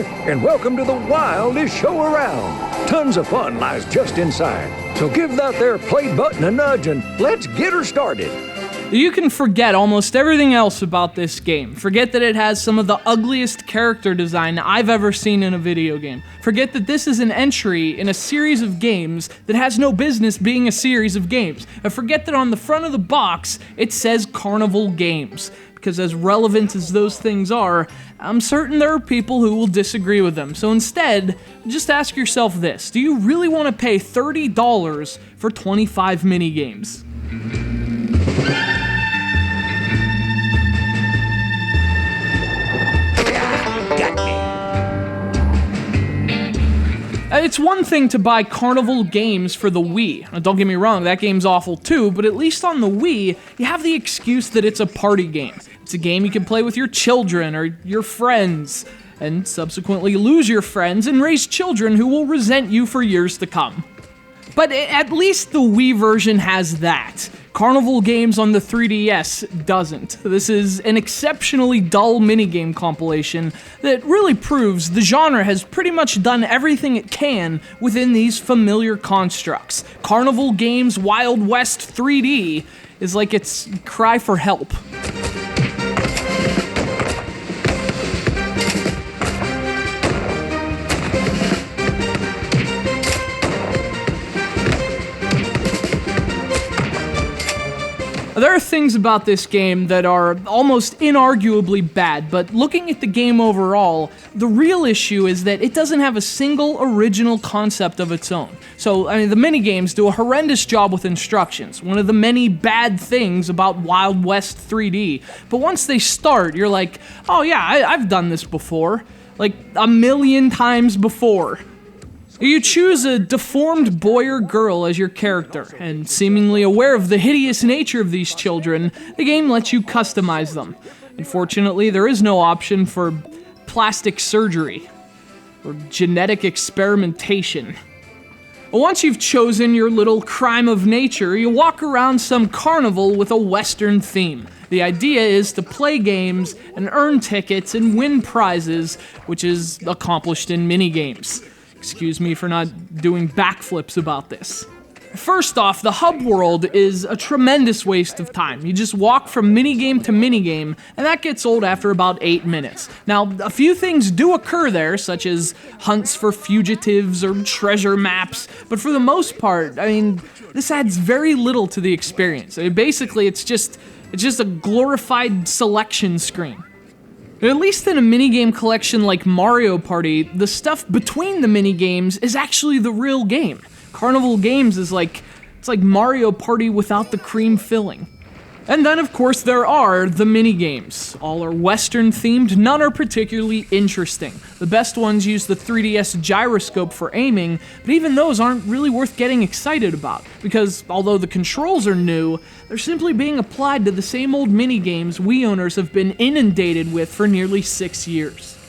there, and welcome to the wildest show around. Tons of fun lies just inside. So give that there play button a nudge and let's get her started. You can forget almost everything else about this game. Forget that it has some of the ugliest character design I've ever seen in a video game. Forget that this is an entry in a series of games that has no business being a series of games. And forget that on the front of the box, it says Carnival Games. Because as relevant as those things are, I'm certain there are people who will disagree with them. So instead, just ask yourself this. Do you really want to pay $30 for 25 minigames? It's one thing to buy Carnival Games for the Wii. Now, don't get me wrong, that game's awful too, but at least on the Wii, you have the excuse that it's a party game. It's a game you can play with your children or your friends, and subsequently lose your friends and raise children who will resent you for years to come. But at least the Wii version has that. Carnival Games on the 3DS doesn't. This is an exceptionally dull minigame compilation that really proves the genre has pretty much done everything it can within these familiar constructs. Carnival Games Wild West 3D is like its cry for help. There are things about this game that are almost inarguably bad, but looking at the game overall, the real issue is that it doesn't have a single original concept of its own. So, the minigames do a horrendous job with instructions, one of the many bad things about Wild West 3D. But once they start, you're like, oh yeah, I've done this before. Like, a million times before. You choose a deformed boy or girl as your character, and seemingly aware of the hideous nature of these children, the game lets you customize them. Unfortunately, there is no option for plastic surgery or genetic experimentation. Once you've chosen your little crime of nature, you walk around some carnival with a Western theme. The idea is to play games and earn tickets and win prizes, which is accomplished in minigames. Excuse me for not doing backflips about this. First off, the hub world is a tremendous waste of time. You just walk from minigame to minigame, and that gets old after about 8 minutes. Now, a few things do occur there, such as hunts for fugitives or treasure maps, but for the most part, this adds very little to the experience. Basically, it's just a glorified selection screen. At least in a minigame collection like Mario Party, the stuff between the minigames is actually the real game. Carnival Games is like Mario Party without the cream filling. And then, of course, there are the minigames. All are Western themed, none are particularly interesting. The best ones use the 3DS gyroscope for aiming, but even those aren't really worth getting excited about, because although the controls are new, they're simply being applied to the same old minigames Wii owners have been inundated with for nearly 6 years.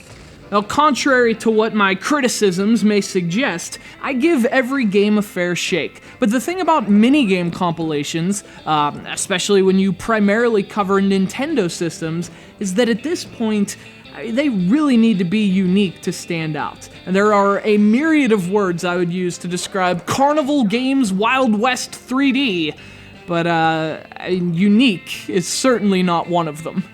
Now, contrary to what my criticisms may suggest, I give every game a fair shake. But the thing about minigame compilations, especially when you primarily cover Nintendo systems, is that at this point, they really need to be unique to stand out. And there are a myriad of words I would use to describe Carnival Games Wild West 3D, but unique is certainly not one of them.